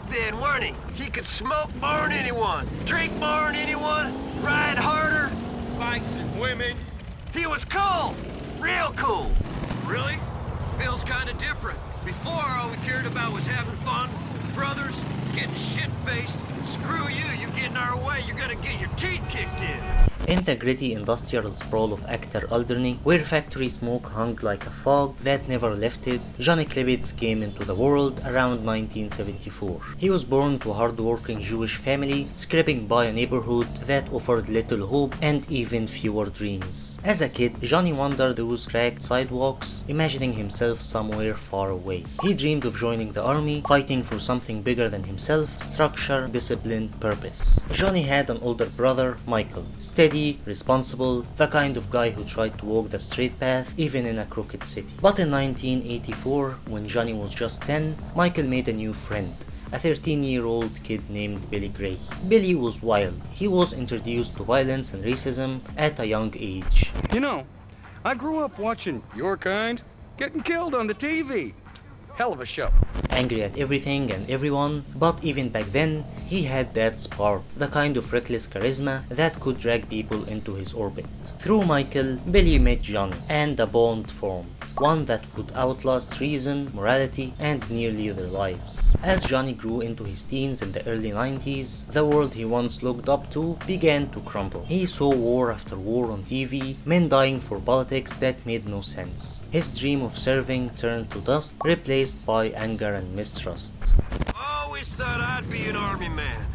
then, weren't he? He could smoke more'n anyone, drink more'n anyone, ride harder. Bikes and women. He was cool, real cool. Really? Feels kinda different. Before, all we cared about was having fun, brothers, getting shit-faced. Screw you, you get in our way, you're gonna get your teeth kicked in. In the gritty industrial sprawl of Actor Alderney, where factory smoke hung like a fog that never lifted, Johnny Klebitz came into the world around 1974. He was born to a hard-working Jewish family, scraping by a neighborhood that offered little hope and even fewer dreams. As a kid, Johnny wandered those cracked sidewalks, imagining himself somewhere far away. He dreamed of joining the army, fighting for something bigger than himself, structure, discipline, purpose. Johnny had an older brother, Michael, steady, responsible, the kind of guy who tried to walk the straight path even in a crooked city. But in 1984, when Johnny was just 10, Michael made a new friend, a 13-year-old kid named Billy Gray. Billy was wild. He was introduced to violence and racism at a young age. You know, I grew up watching your kind getting killed on the TV. Hell of a show. Angry at everything and everyone, but even back then, he had that spark, the kind of reckless charisma that could drag people into his orbit. Through Michael, Billy met Johnny, and a bond formed, one that would outlast reason, morality, and nearly their lives. As Johnny grew into his teens in the early 90s, the world he once looked up to began to crumble. He saw war after war on TV, men dying for politics that made no sense. His dream of serving turned to dust, replaced by anger and mistrust. Always thought I'd be an army man.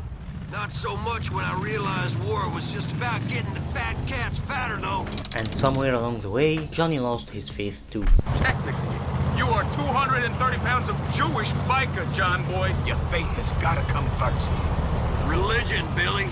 Not so much when I realized war was just about getting the fat cats fatter, though. And somewhere along the way, Johnny lost his faith too. Technically, you are 230 pounds of Jewish biker, John boy. Your faith has gotta come first. Religion, Billy.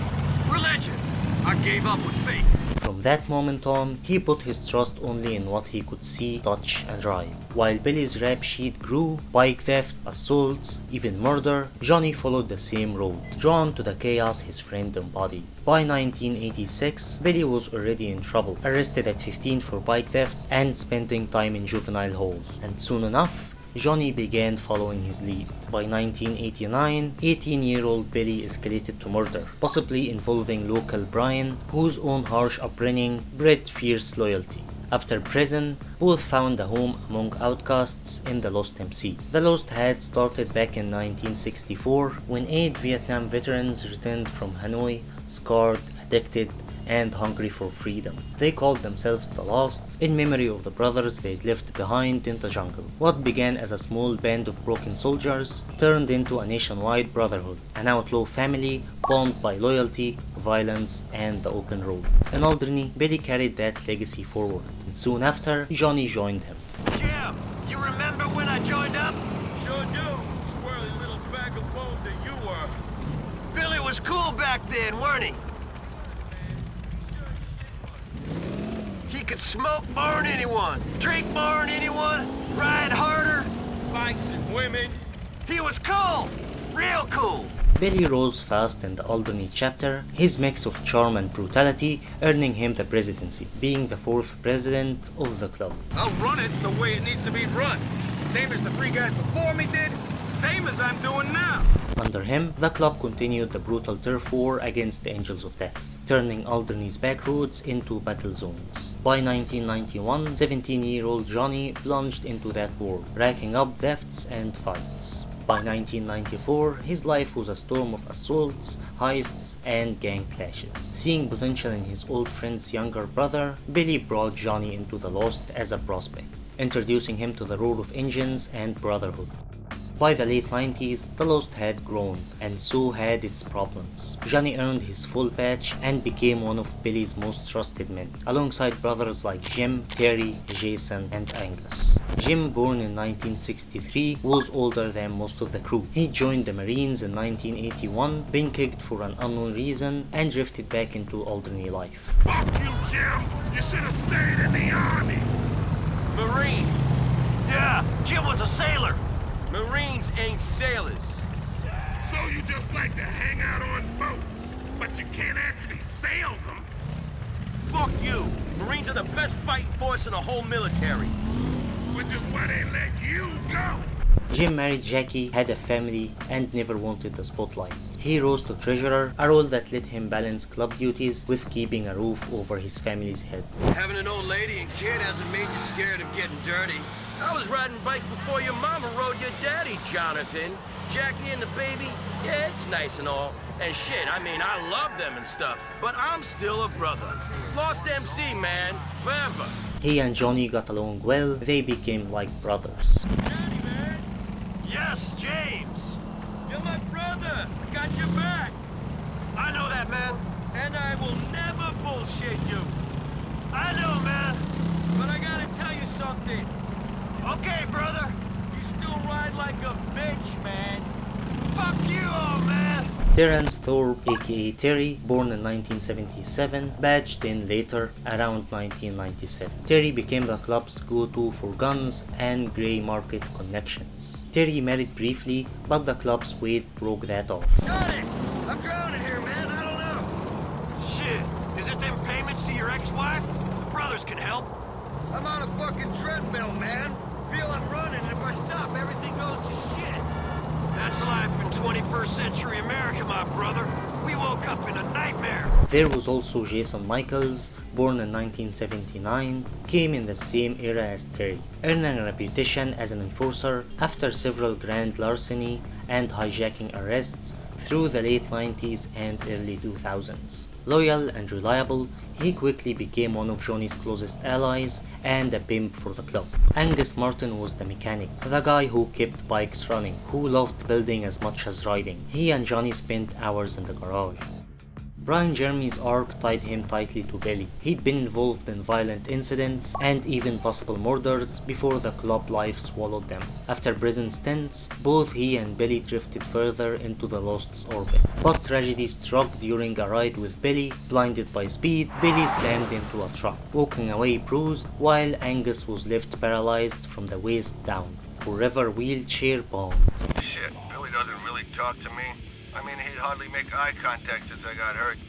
Religion. I gave up with faith. From that moment on, he put his trust only in what he could see, touch, and ride. While Billy's rap sheet grew, bike theft, assaults, even murder, Johnny followed the same road, drawn to the chaos his friend embodied. By 1986, Billy was already in trouble, arrested at 15 for bike theft and spending time in juvenile halls. And soon enough, Johnny began following his lead. By 1989, 18-year-old Billy escalated to murder, possibly involving local Brian, whose own harsh upbringing bred fierce loyalty. After prison, both found a home among outcasts in the Lost MC. The Lost had started back in 1964 when 8 Vietnam veterans returned from Hanoi, scarred, addicted, and hungry for freedom. They called themselves the Lost in memory of the brothers they'd left behind in the jungle. What began as a small band of broken soldiers turned into a nationwide brotherhood, an outlaw family bound by loyalty, violence, and the open road. In Alderney, Billy carried that legacy forward, and soon after, Johnny joined him. Jim, you remember when I joined up? Sure do. Squirrely little bag of bones that you were. Billy was cool back then, weren't he? He could smoke more'n anyone, drink more'n anyone, ride harder. Bikes and women. He was cool, real cool. Billy rose fast in the Alderney chapter, his mix of charm and brutality earning him the presidency, being the 4th president of the club. I'll run it the way it needs to be run. Same as the 3 guys before me did, same as I'm doing now. Under him, the club continued the brutal turf war against the Angels of Death, turning Alderney's back roads into battle zones. By 1991, 17-year-old Johnny plunged into that war, racking up thefts and fights. By 1994, his life was a storm of assaults, heists, and gang clashes. Seeing potential in his old friend's younger brother, Billy brought Johnny into the Lost as a prospect, introducing him to the role of engines and brotherhood. By the late 90s, the Lost had grown, and so had its problems. Johnny earned his full patch and became one of Billy's most trusted men, alongside brothers like Jim, Terry, Jason, and Angus. Jim, born in 1963, was older than most of the crew. He joined the Marines in 1981, being kicked for an unknown reason, and drifted back into Alderney life. Fuck you, Jim! You should have stayed in the army! Marines. Yeah, Jim was a sailor. Marines ain't sailors. So you just like to hang out on boats, but you can't actually sail them? Fuck you. Marines are the best fighting force in the whole military. Which is why they let you go. Jim married Jackie, had a family, and never wanted the spotlight. He rose to treasurer, a role that let him balance club duties with keeping a roof over his family's head. Having an old lady and kid hasn't made you scared of getting dirty. I was riding bikes before your mama rode your daddy, Jonathan. Jackie and the baby, yeah, it's nice and all. And shit, I mean, I love them and stuff, but I'm still a brother. Lost MC, man, forever. He and Johnny got along well, they became like brothers. Daddy, man. Yes, James. You're my brother. I got your back. I know that, man. And I will never bullshit you. I know, man. But I gotta tell you something. Okay, brother. You still ride like a bitch, man. Fuck you all, man. Terence Thorpe, aka Terry, born in 1977, badged in later, around 1997. Terry became the club's go-to for guns and grey market connections. Terry married briefly, but the club's weight broke that off. Got it. I'm drowning here, man. I don't know. Shit. Is it them payments to your ex-wife? The brothers can help. I'm on a fucking treadmill, man. Feel I'm running, and if I stop, everything goes to shit. That's life in 21st century America, my brother. We woke up in a nightmare. There was also Jason Michaels, born in 1979, came in the same era as Terry, earning a reputation as an enforcer after several grand larceny and hijacking arrests through the late 90s and early 2000s. Loyal and reliable, he quickly became one of Johnny's closest allies and a pimp for the club. Angus Martin was the mechanic, the guy who kept bikes running, who loved building as much as riding. He and Johnny spent hours in the garage. Brian Jeremy's arc tied him tightly to Billy. He'd been involved in violent incidents and even possible murders before the club life swallowed them. After prison stints, both he and Billy drifted further into the Lost's orbit. But tragedy struck during a ride with Billy. Blinded by speed, Billy slammed into a truck, walking away bruised, while Angus was left paralyzed from the waist down, forever wheelchair bound. Shit, Billy doesn't really talk to me. I mean, he'd hardly make eye contact since I got hurt.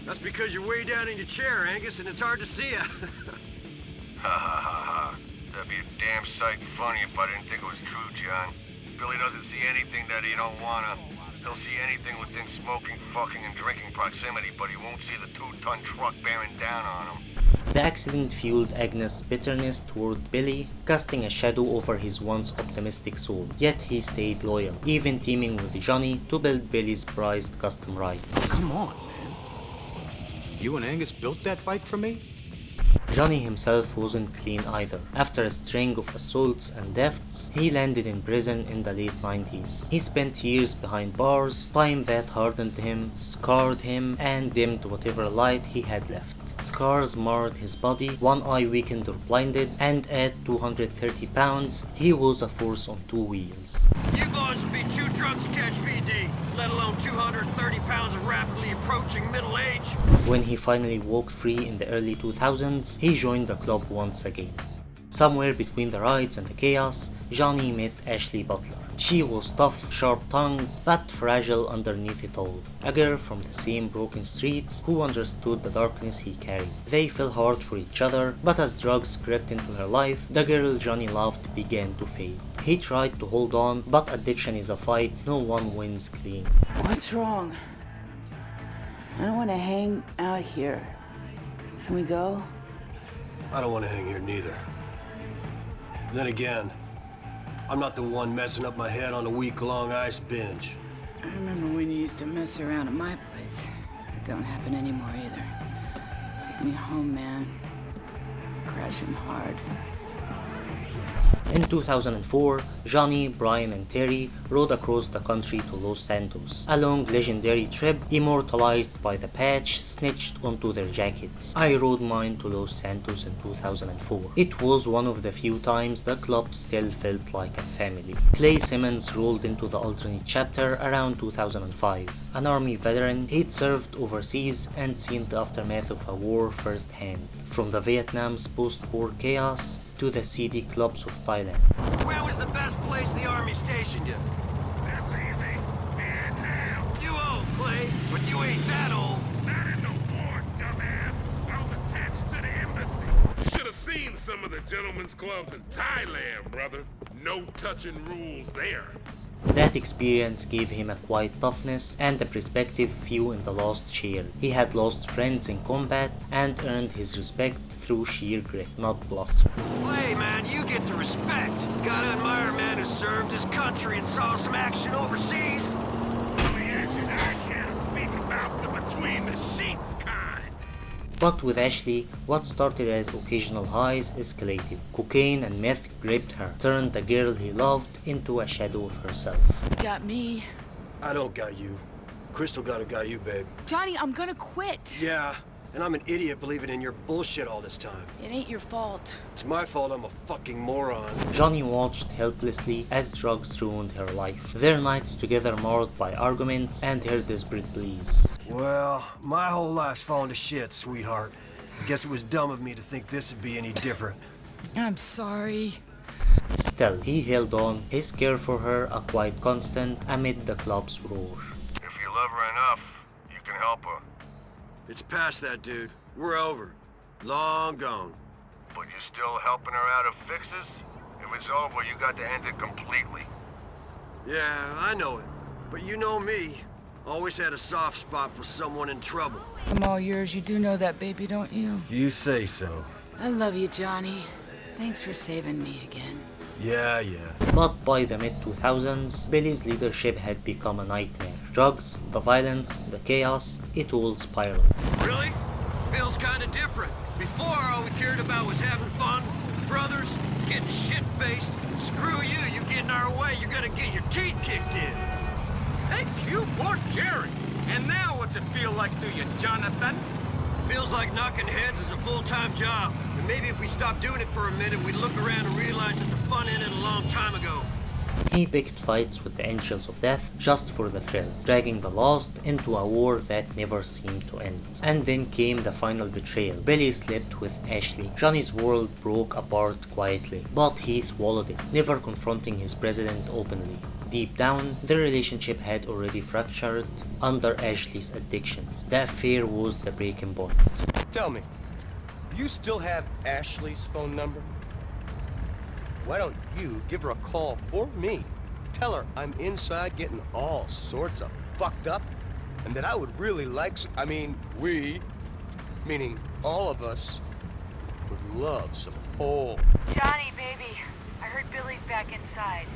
That's because you're way down in your chair, Angus, and it's hard to see ya. Ha ha ha ha. That'd be a damn sight funny if I didn't think it was true, John. Billy doesn't see anything that he don't wanna. He'll see anything within smoking, fucking, and drinking proximity, but he won't see the 2-ton truck bearing down on him. The accident fueled Agnes' bitterness toward Billy, casting a shadow over his once optimistic soul. Yet he stayed loyal, even teaming with Johnny to build Billy's prized custom ride. Come on, man. You and Angus built that bike for me? Johnny himself wasn't clean either. After a string of assaults and thefts, he landed in prison in the late 90s. He spent years behind bars, time that hardened him, scarred him, and dimmed whatever light he had left. Scars marred his body, one eye weakened or blinded, and at 230 pounds, he was a force on two wheels. You boys would be too drunk to catch VD, let alone 230 pounds of rapidly approaching middle age. When he finally walked free in the early 2000s, he joined the club once again. Somewhere between the rides and the chaos, Johnny met Ashley Butler. She was tough, sharp-tongued, but fragile underneath it all. A girl from the same broken streets who understood the darkness he carried. They fell hard for each other, but as drugs crept into her life, the girl Johnny loved began to fade. He tried to hold on, but addiction is a fight no one wins clean. What's wrong? I want to hang out here. Can we go? I don't want to hang here neither. Then again, I'm not the one messing up my head on a week-long ice binge. I remember when you used to mess around at my place. It don't happen anymore either. Take me home, man. Crashing hard. In 2004, Johnny, Brian, and Terry rode across the country to Los Santos, a long legendary trip immortalized by the patch snitched onto their jackets. I rode mine to Los Santos in 2004. It was one of the few times the club still felt like a family. Clay Simmons rolled into the Alderney chapter around 2005. An army veteran, he'd served overseas and seen the aftermath of a war firsthand, from the Vietnam's post-war chaos to the seedy clubs of Thailand. Where was the best place the Army stationed you? That's easy. Vietnam. You old, Clay, but you ain't that old. Not in the war, dumbass. I was attached to the embassy. Should have seen some of the gentlemen's clubs in Thailand, brother. No touching rules there. That experience gave him a quiet toughness and a perspective few in the lost share. He had lost friends in combat and earned his respect through sheer grit, not bluster. Hey, man, you get the respect. Gotta admire a man who served his country and saw some action overseas. On the edge and I can't speak about the between the sheets kind. But with Ashley, what started as occasional highs escalated. Cocaine and meth gripped her, turned the girl he loved into a shadow of herself. Got me. I don't got you. Crystal got you, babe. Johnny, I'm gonna quit. Yeah, and I'm an idiot believing in your bullshit all this time. It ain't your fault. It's my fault I'm a fucking moron. Johnny watched helplessly as drugs ruined her life. Their nights together marred by arguments and her desperate pleas. Well, my whole life's fallen to shit, sweetheart. Guess it was dumb of me to think this would be any different. I'm sorry. Still, he held on, his care for her a quiet constant amid the club's roar. If you love her enough, you can help her. It's past that, dude. We're over. Long gone. But you're still helping her out of fixes? If it's over, you got to end it completely. Yeah, I know it. But you know me. Always had a soft spot for someone in trouble. I'm all yours. You do know that, baby, don't you? You say so. I love you, Johnny. Thanks for saving me again. Yeah. But by the mid-2000s, Billy's leadership had become a nightmare. Drugs, the violence, the chaos, it all spiraled. Really? Feels kinda different. Before, all we cared about was having fun, brothers, getting shit-faced. Screw you, you get in our way, you're gonna get your teeth kicked in. Thank you, poor Jerry. And now what's it feel like to you, Jonathan? Feels like knocking heads is a full-time job. And maybe if we stopped doing it for a minute, we'd look around and realize that the fun ended a long time ago. He picked fights with the Angels of Death just for the thrill, dragging the Lost into a war that never seemed to end. And then came the Final Betrayal. Billy slept with Ashley. Johnny's world broke apart quietly, but he swallowed it, never confronting his president openly. Deep down, their relationship had already fractured under Ashley's addictions. The affair was the breaking point. Tell me, do you still have Ashley's phone number? Why don't you give her a call for me? Tell her I'm inside getting all sorts of fucked up, and that I would really like we, meaning all of us, would love some whole. Johnny, baby, I heard Billy's back inside.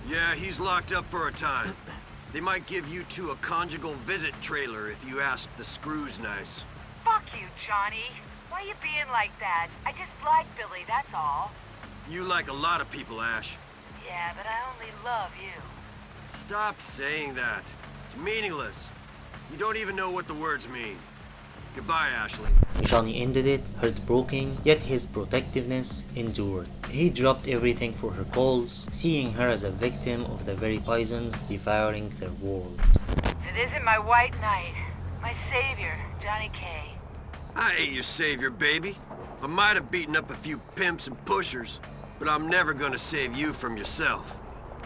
Yeah, he's locked up for a time. They might give you two a conjugal visit trailer if you ask the screws nice. Fuck you, Johnny. Why you being like that? I just like Billy, that's all. You like a lot of people, Ash. Yeah, but I only love you. Stop saying that. It's meaningless. You don't even know what the words mean. Goodbye, Ashley. Johnny ended it, heartbroken, yet his protectiveness endured. He dropped everything for her calls, seeing her as a victim of the very poisons devouring their world. It isn't my white knight, my savior, Johnny K. I ain't your savior, baby. I might have beaten up a few pimps and pushers, but I'm never gonna save you from yourself.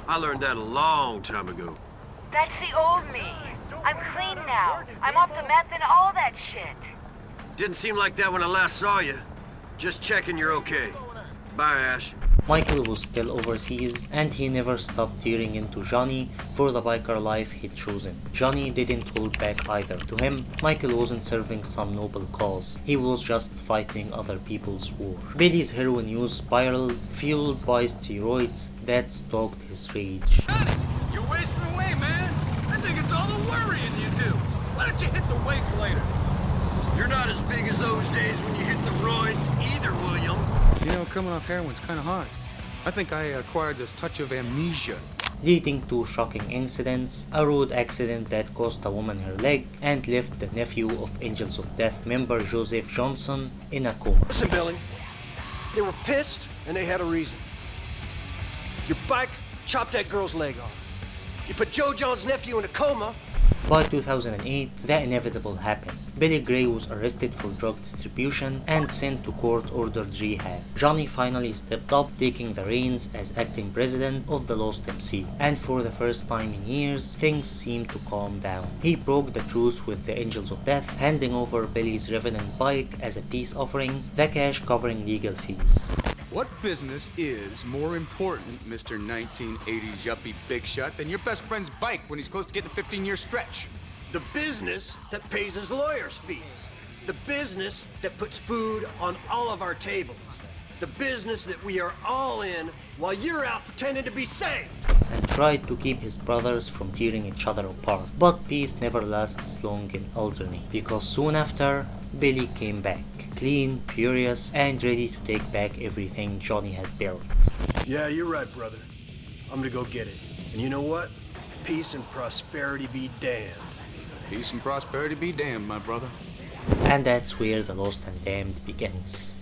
I learned that a long time ago. That's the old me. I'm clean now. I'm off the meth and all that shit. Didn't seem like that when I last saw you. Just checking you're okay. Bye, Ash. Michael was still overseas, and he never stopped tearing into Johnny for the biker life he'd chosen. Johnny didn't hold back either. To him, Michael wasn't serving some noble cause. He was just fighting other people's war. Billy's heroin use spiraled, fueled by steroids that stoked his rage. Johnny, you're wasting away, man. I think it's all the worrying you do. Why don't you hit the weights later? You're not as big as those days when you hit the roids either, William. You know, coming off heroin's kind of hard. I think I acquired this touch of amnesia. Leading to shocking incidents, a road accident that cost a woman her leg and left the nephew of Angels of Death member Joseph Johnson in a coma. Listen, Billy. They were pissed, and they had a reason. Your bike chopped that girl's leg off. You put Joe John's nephew in a coma. By 2008, the inevitable happened. Billy Gray was arrested for drug distribution and sent to court-ordered rehab. Johnny finally stepped up, taking the reins as acting president of the Lost MC. And for the first time in years, things seemed to calm down. He broke the truce with the Angels of Death, handing over Billy's Revenant bike as a peace offering, the cash covering legal fees. What business is more important, Mr. 1980s yuppie big shot, than your best friend's bike when he's close to getting a 15-year stretch? The business that pays his lawyer's fees. The business that puts food on all of our tables. The business that we are all in while you're out pretending to be saved. And tried to keep his brothers from tearing each other apart. But peace never lasts long in Alderney, because soon after, Billy came back, clean, furious, and ready to take back everything Johnny had built. Yeah, you're right, brother. I'm gonna go get it. And you know what? Peace and prosperity be damned. Peace and prosperity be damned, my brother. And that's where The Lost and Damned begins.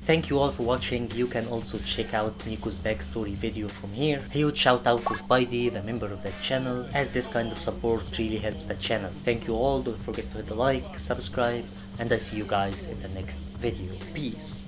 Thank you all for watching. You can also check out Nico's backstory video from here. Huge shout out to Spidey, the member of that channel, as this kind of support really helps the channel. Thank you all, don't forget to hit the like, subscribe, and I see you guys in the next video. Peace.